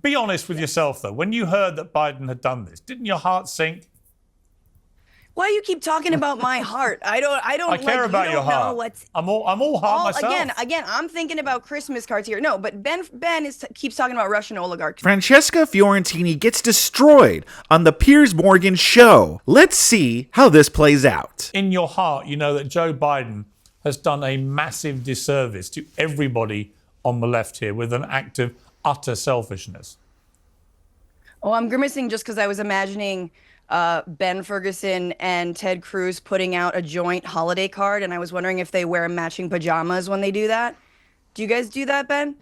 be honest with yourself, though. When you heard that Biden had done this, didn't your heart sink? Why do you keep talking about my heart? I care about your heart. I'm all heart myself. Again, I'm thinking about Christmas cards here. No, but Ben keeps talking about Russian oligarchs. Francesca Fiorentini gets destroyed on the Piers Morgan Show. Let's see how this plays out. In your heart, you know that Joe Biden has done a massive disservice to everybody on the left here with an act of utter selfishness. Oh, I'm grimacing just because I was imagining Ben Ferguson and Ted Cruz putting out a joint holiday card, and I was wondering if they wear matching pajamas when they do that. Do you guys do that, Ben?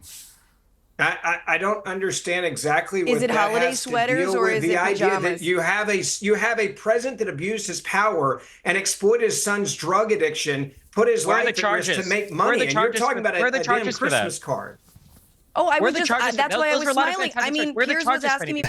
I don't understand exactly what is it that holiday has sweaters to deal or with is the it idea pajamas? that you have a president that abused his power and exploited his son's drug addiction, put his life at risk to make money, and you're talking about a damn Christmas card. Oh, that's why I was smiling. I mean, Piers was asking me.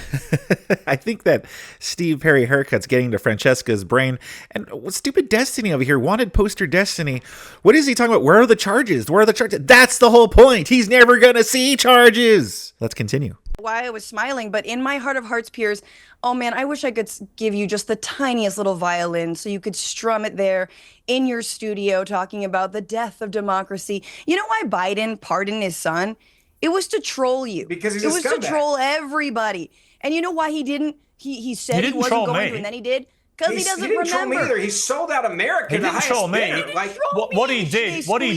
I think that Steve Perry haircut's getting to Francesca's brain. And stupid Destiny over here, wanted poster Destiny. What is he talking about? Where are the charges? Where are the charges? That's the whole point. He's never going to see charges. Let's continue. Why I was smiling, but in my heart of hearts, Piers, oh man, I wish I could give you just the tiniest little violin so you could strum it there in your studio talking about the death of democracy. You know why Biden pardoned his son? It was to troll you. Because he's a scumbag. It was to troll everybody. And you know why he didn't? He said he wasn't going to, and then he did. Because he doesn't remember. He didn't troll me either. He sold out America. He didn't troll me. What he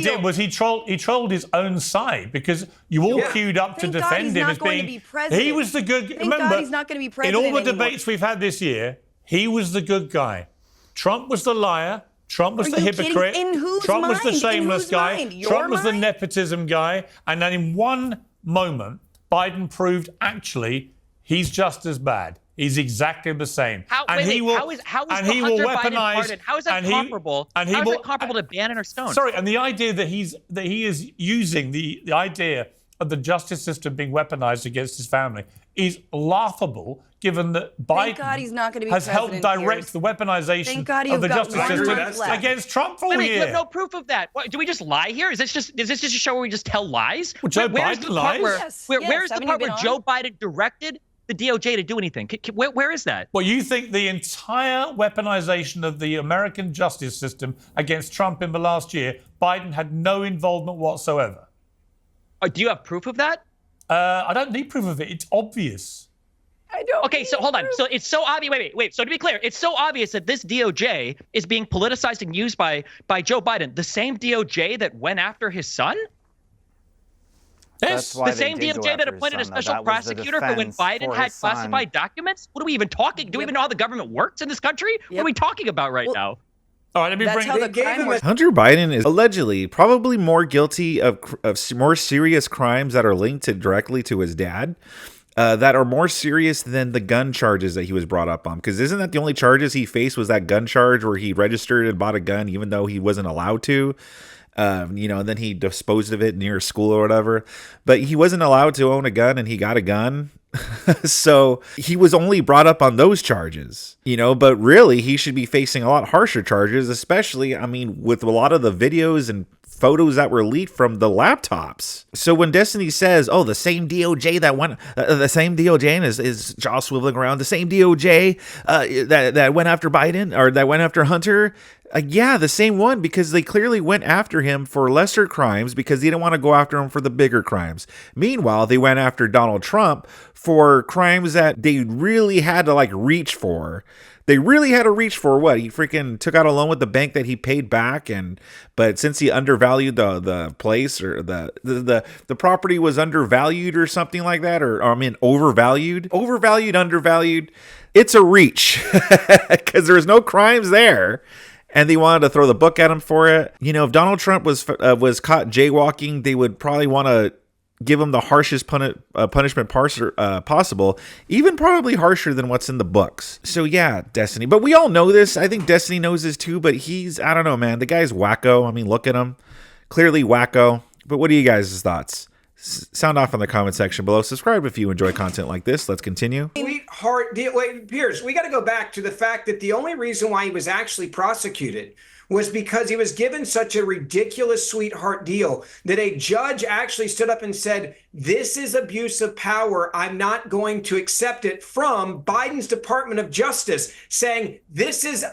did was he trolled his own side because you all queued up to defend him as being. He was the good. Remember, he's not going to be president in all the anymore. debates we've had this year, he was the good guy. Trump was the liar. Trump was the hypocrite. In whose Trump mind? was the shameless guy. Your Trump was the mind? nepotism guy. And then in one moment, Biden proved actually he's just as bad. He's exactly the same. How is Hunter Biden pardoned? How is that comparable? How is that comparable to Bannon or Stone? Sorry, and the idea that he is using the idea of the justice system being weaponized against his family is laughable, given that Biden has helped direct the weaponization of the justice system against Trump for a year. You have no proof of that. What, do we just lie here? Is this just a show where we just tell lies? Well, Joe Biden lies. Where's the part where Joe Biden directed the DOJ to do anything? Where is that? Well, you think the entire weaponization of the American justice system against Trump in the last year, Biden had no involvement whatsoever? Do you have proof of that? I don't need proof of it. It's obvious. I don't. Okay, so hold on. So it's so obvious. Wait. So to be clear, it's so obvious that this DOJ is being politicized and used by Joe Biden, the same DOJ that went after his son. Yes, the same DOJ that appointed a special prosecutor for when Biden had classified documents. What are we even talking? Do we even know how the government works in this country? What are we talking about right now? All right, let me bring Hunter Biden is allegedly probably more guilty of more serious crimes that are linked directly to his dad. That are more serious than the gun charges that he was brought up on. Because isn't that the only charges he faced was that gun charge where he registered and bought a gun even though he wasn't allowed to? And then he disposed of it near school or whatever. But he wasn't allowed to own a gun and he got a gun. So he was only brought up on those charges, but really he should be facing a lot harsher charges, especially, with a lot of the videos and photos that were leaked from the laptops. So when Destiny says, the same DOJ that went, the same DOJ is jaw swiveling around, the same DOJ that went after Biden or that went after Hunter. The same one, because they clearly went after him for lesser crimes because they didn't want to go after him for the bigger crimes. Meanwhile, they went after Donald Trump for crimes that they really had to reach for. They really had to reach for what? He freaking took out a loan with the bank that he paid back, but since he undervalued the place or the property was undervalued or something like that, overvalued, undervalued, it's a reach because there's no crimes there. And they wanted to throw the book at him for it. If Donald Trump was caught jaywalking, they would probably want to give him the harshest punishment possible, even probably harsher than what's in the books. So yeah, Destiny. But we all know this. I think Destiny knows this too, but I don't know, man. The guy's wacko. Look at him. Clearly wacko. But what are you guys' thoughts? Sound off in the comment section below. Subscribe if you enjoy content like this. Let's continue. Wait, Piers, we got to go back to the fact that the only reason why he was actually prosecuted was because he was given such a ridiculous sweetheart deal that a judge actually stood up and said, this is abuse of power. I'm not going to accept it, from Biden's Department of Justice, saying this is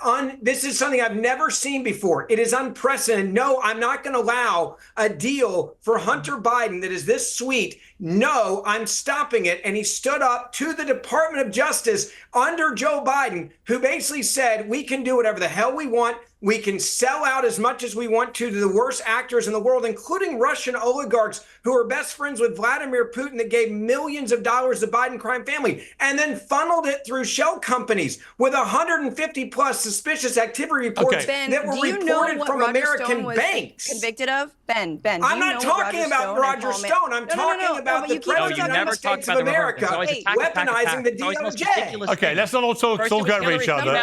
something I've never seen before. It is unprecedented. No, I'm not going to allow a deal for Hunter Biden that is this sweet. No, I'm stopping it. And he stood up to the Department of Justice under Joe Biden, who basically said, we can do whatever the hell we want. We can sell out as much as we want to the worst actors in the world, including Russian oligarchs who are best friends with Vladimir Putin, that gave millions of dollars to the Biden crime family, and then funneled it through shell companies with 150 plus suspicious activity reports that were reported from American banks. Convicted of? Ben, I'm not talking about Roger Stone. I'm talking about the President of the United States of America weaponizing the DOJ. Okay, let's not all talk over each other.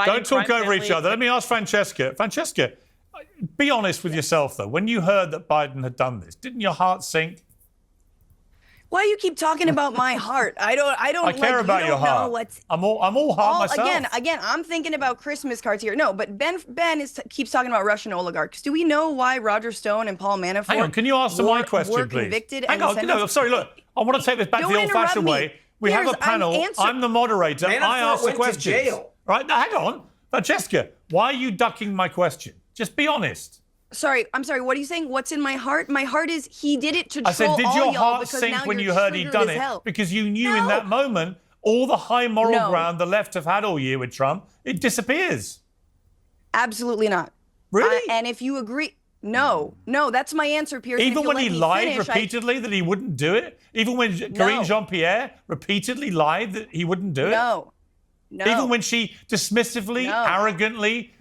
Don't talk over each other. Let me ask Francesca. Francesca, be honest with yourself, though. When you heard that Biden had done this, didn't your heart sink? Why do you keep talking about my heart? I care about your heart. I'm all heart myself. Again, I'm thinking about Christmas cards here. No, but Ben keeps talking about Russian oligarchs. Do we know why Roger Stone and Paul Manafort Hang on, can you answer my question, were please? Convicted? Hang on, no, sorry, look. I want to take this back to the old-fashioned way. We have a panel. I'm the moderator. I ask the questions. Right? Now, hang on. Francesca, why are you ducking my question? Just be honest. I'm sorry. What are you saying? What's in my heart? My heart is he did it to troll I said, did your heart sink when you heard he'd done it? Because you knew in that moment all the high moral ground the left have had all year with Trump, it disappears. Absolutely not. Really? And if you agree, no, that's my answer, Piers. Even when he lied repeatedly that he wouldn't do it? Even when Karine Jean-Pierre repeatedly lied that he wouldn't do it? No. Even when she dismissively, arrogantly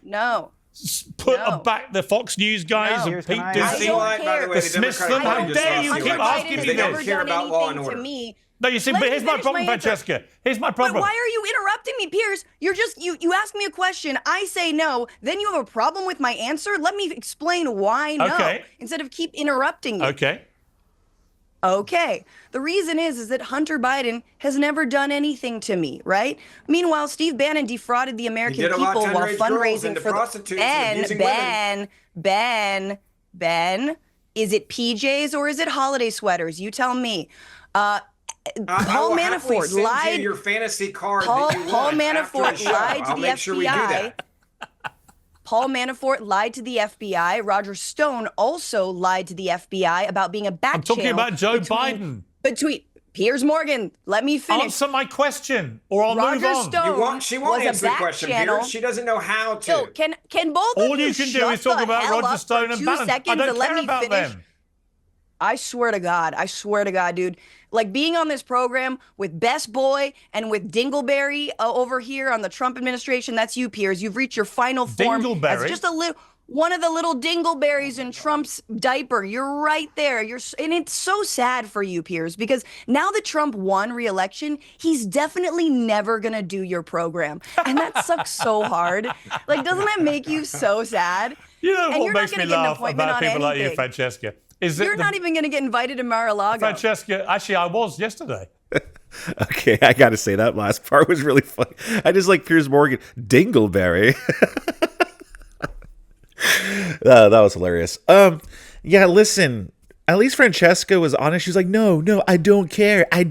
put back the Fox News guys and Pete Ducey, dismiss them? How dare you keep asking me this? No, you see, but here's my problem, Francesca. Here's my problem. But why are you interrupting me, Piers? You're just, you ask me a question, I say no, then you have a problem with my answer? Let me explain why no, instead of keep interrupting me. Okay. The reason is that Hunter Biden has never done anything to me, right? Meanwhile, Steve Bannon defrauded the American people while fundraising for Ben, is it PJs or is it holiday sweaters? You tell me. Paul Manafort lied. Your fantasy card. Paul Manafort lied to the FBI. Paul Manafort lied to the FBI. Roger Stone also lied to the FBI about being a back channel. I'm talking about Joe Biden. Between Piers Morgan, let me finish. Answer my question, or I'll move on. She won't answer the question, Piers. She doesn't know how to. So can both All you can do is talk about Roger Stone and Bannon. I don't care about them. I swear to God, dude. Like being on this program with Best Boy and with Dingleberry over here on the Trump administration, that's you, Piers. You've reached your final form. Dingleberry? As just one of the little dingleberries in Trump's diaper. You're right there. And it's so sad for you, Piers, because now that Trump won re-election, he's definitely never going to do your program. And that sucks so hard. Like, doesn't that make you so sad? You know what makes me laugh about people like you, Francesca? You're not even going to get invited to Mar-a-Lago. Francesca, actually, I was yesterday. Okay, I got to say that last part was really funny. I just like Piers Morgan. Dingleberry. That was hilarious. Yeah, listen. At least Francesca was honest. She was like, no, I don't care. And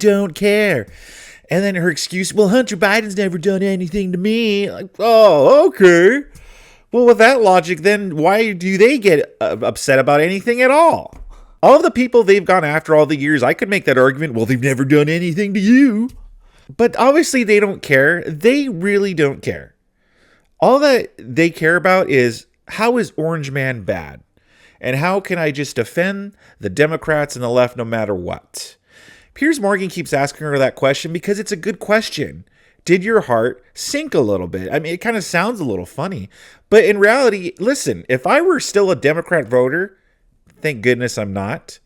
then her excuse, well, Hunter Biden's never done anything to me. Like, oh, okay. Well, with that logic, then why do they get upset about anything at all? All of the people they've gone after all the years, I could make that argument, well, they've never done anything to you. But obviously they don't care. They really don't care. All that they care about is, how is Orange Man bad? And how can I just defend the Democrats and the left no matter what? Piers Morgan keeps asking her that question because it's a good question. Did your heart sink a little bit? I mean, it kind of sounds a little funny. But in reality, listen, if I were still a Democrat voter, thank goodness I'm not.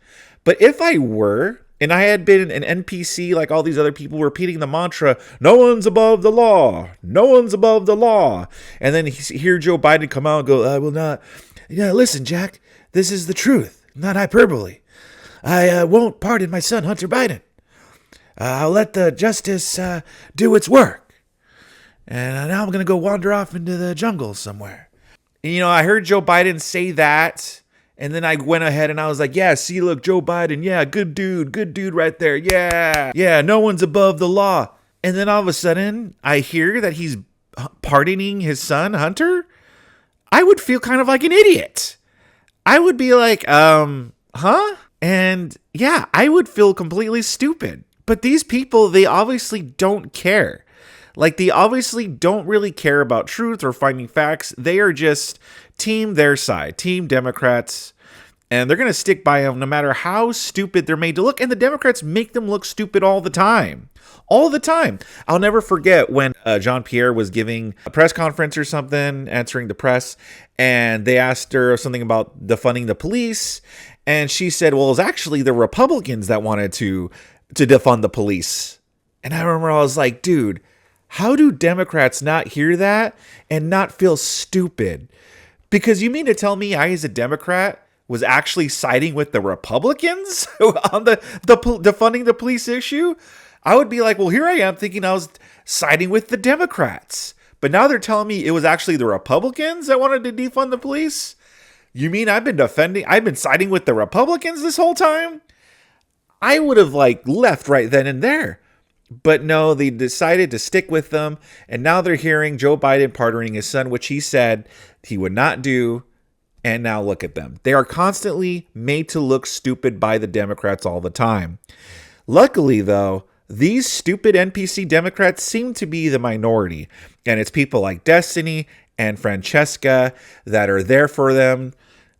But if I were, and I had been an NPC like all these other people repeating the mantra, no one's above the law, no one's above the law. And then hear Joe Biden come out and go, I will not. Yeah, listen, Jack, this is the truth, not hyperbole. I won't pardon my son, Hunter Biden. I'll let the justice do its work. And now I'm going to go wander off into the jungle somewhere. You know, I heard Joe Biden say that. And then I went ahead and I was like, yeah, see, look, Joe Biden. Yeah, good dude right there. Yeah, no one's above the law. And then all of a sudden, I hear that he's pardoning his son, Hunter. I would feel kind of like an idiot. I would be like, huh? And yeah, I would feel completely stupid. But these people, they obviously don't care. Like, they obviously don't really care about truth or finding facts. They are just team their side, team Democrats. And they're going to stick by them no matter how stupid they're made to look. And the Democrats make them look stupid all the time. All the time. I'll never forget when Jean-Pierre was giving a press conference or something, answering the press. And they asked her something about defunding the police. And she said, well, it was actually the Republicans that wanted to defund the police. And I remember I was like, dude, how do Democrats not hear that and not feel stupid? Because you mean to tell me I, as a Democrat, was actually siding with the Republicans on the defunding the police issue? I would be like, well, here I am thinking I was siding with the Democrats. But now they're telling me it was actually the Republicans that wanted to defund the police? You mean I've been siding with the Republicans this whole time? I would have left right then and there. But no, they decided to stick with them. And now they're hearing Joe Biden pardoning his son, which he said he would not do. And now look at them. They are constantly made to look stupid by the Democrats all the time. Luckily, though, these stupid NPC Democrats seem to be the minority. And it's people like Destiny and Francesca that are there for them,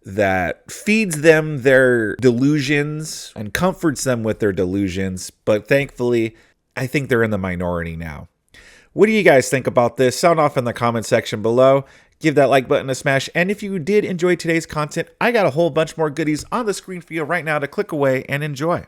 that feeds them their delusions and comforts them with their delusions. But thankfully, I think they're in the minority now. What do you guys think about this? Sound off in the comment section below. Give that like button a smash. And if you did enjoy today's content, I got a whole bunch more goodies on the screen for you right now to click away and enjoy.